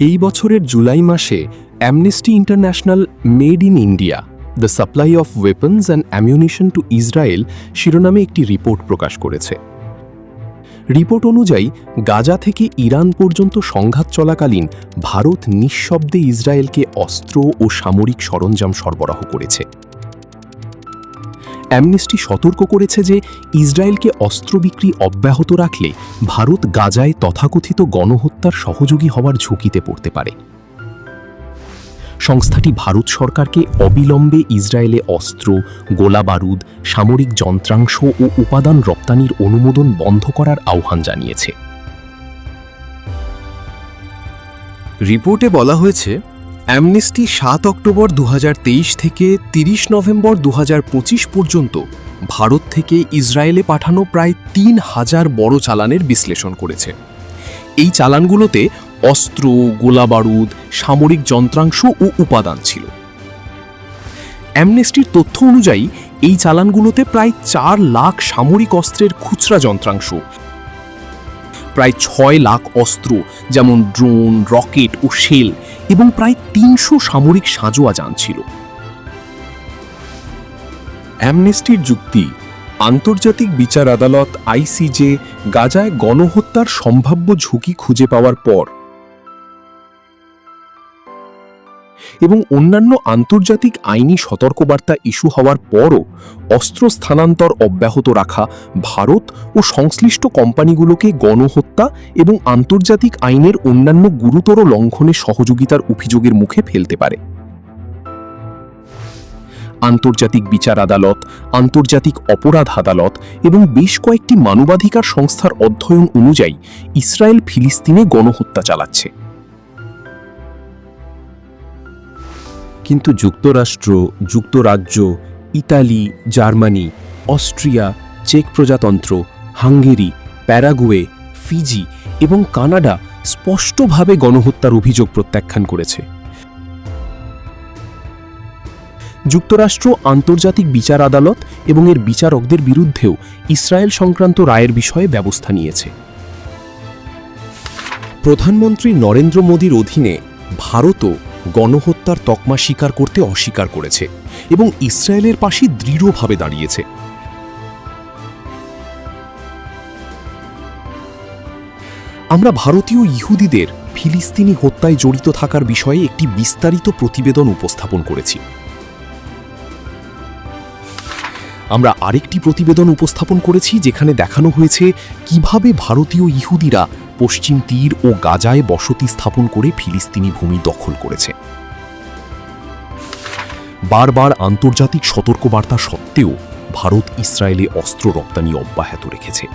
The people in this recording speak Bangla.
এই বছরের জুলাই মাসে amnesty international made in India the supply of weapons and ammunition two Israel শিরোনামে একটি রিপোর্ট প্রকাশ করেছে। রিপোর্ট অনুযায়ী গাজা থেকে ইরান পর্যন্ত সংঘাত চলাকালীন ভারত নিঃশব্দে ইসরায়েলকে অস্ত্র ও সামরিক সরঞ্জাম সরবরাহ করেছে। অ্যামনেস্টি সতর্ক করেছে যে ইসরায়েলকে অস্ত্র বিক্রি অব্যাহত রাখলে ভারত গাজায় তথাকথিত গণহত্যার সহযোগী হওয়ার ঝুঁকিতে পড়তে পারে। সংস্থাটি ভারত সরকারকে অবিলম্বে ইসরায়েলে অস্ত্র, গোলাবারুদ, সামরিক যন্ত্রাংশ ও উপাদান রপ্তানির অনুমোদন বন্ধ করার আহ্বান জানিয়েছে। রিপোর্টে বলা হয়েছে, অ্যামনেস্টি 7 অক্টোবর 2023 থেকে 30 নভেম্বর 2025 পর্যন্ত ভারত থেকে ইসরায়েলে পাঠানো প্রায় 3000 বড় চালানের বিশ্লেষণ করেছে। এই চালানগুলোতে অস্ত্র, গোলাবারুদ, সামরিক যন্ত্রাংশ ও উপাদান ছিল। অ্যামনেস্টির তথ্য অনুযায়ী এই চালানগুলোতে প্রায় 4 লাখ সামরিক অস্ত্রের খুচরা যন্ত্রাংশ, প্রায় 6 লাখ অস্ত্র যেমন ড্রোন, রকেট ও শেল এবং প্রায় 300 সামরিক সাঁজোয়া যান ছিল। অ্যামনেস্টির যুক্তি, আন্তর্জাতিক বিচার আদালত আইসিজে গাজায় গণহত্যার সম্ভাব্য ঝুঁকি খুঁজে পাওয়ার পর এবং অন্যান্য আন্তর্জাতিক আইনি সতর্কবার্তা ইস্যু হওয়ার পরও অস্ত্র স্থানান্তর অব্যাহত রাখা ভারত ও সংশ্লিষ্ট কোম্পানিগুলোকে গণহত্যা এবং আন্তর্জাতিক আইনের অন্যান্য গুরুতর লঙ্ঘনে সহযোগিতার অভিযোগের মুখে ফেলতে পারে। আন্তর্জাতিক বিচার আদালত, আন্তর্জাতিক অপরাধ আদালত এবং বেশ কয়েকটি মানবাধিকার সংস্থার অধ্যয়ন অনুযায়ী ইসরায়েল ফিলিস্তিনে গণহত্যা চালাচ্ছে। কিন্তু যুক্তরাষ্ট্র, যুক্তরাজ্য, ইতালি, জার্মানি, অস্ট্রিয়া, চেক প্রজাতন্ত্র, হাঙ্গেরি, প্যারাগুয়ে, ফিজি এবং কানাডা স্পষ্টভাবে গণহত্যার অভিযোগ প্রত্যাখ্যান করেছে। যুক্তরাষ্ট্র আন্তর্জাতিক বিচার আদালত এবং এর বিচারকদের বিরুদ্ধেও ইসরায়েল সংক্রান্ত রায়ের বিষয়ে ব্যবস্থা নিয়েছে। প্রধানমন্ত্রী নরেন্দ্র মোদীর অধীনে ভারতও গণহত্যার তকমা স্বীকার করতে অস্বীকার করেছে এবং ইসরায়েলের পাশে দৃঢ়ভাবে দাঁড়িয়েছে। আমরা ভারতীয় ইহুদিদের ফিলিস্তিনি হত্যায় জড়িত থাকার বিষয়ে একটি বিস্তারিত প্রতিবেদন উপস্থাপন করেছি। আমরা আরেকটি প্রতিবেদন উপস্থাপন করেছি যেখানে দেখানো হয়েছে কিভাবে ভারতীয় ইহুদিরা পশ্চিম তীর ও গাজায় বসতি স্থাপন করে ফিলিস্তিনি ভূমি দখল করেছে। বারবার আন্তর্জাতিক সতর্কবার্তা সত্ত্বেও ভারত ইসরায়েলে অস্ত্র রপ্তানি অব্যাহত রেখেছে।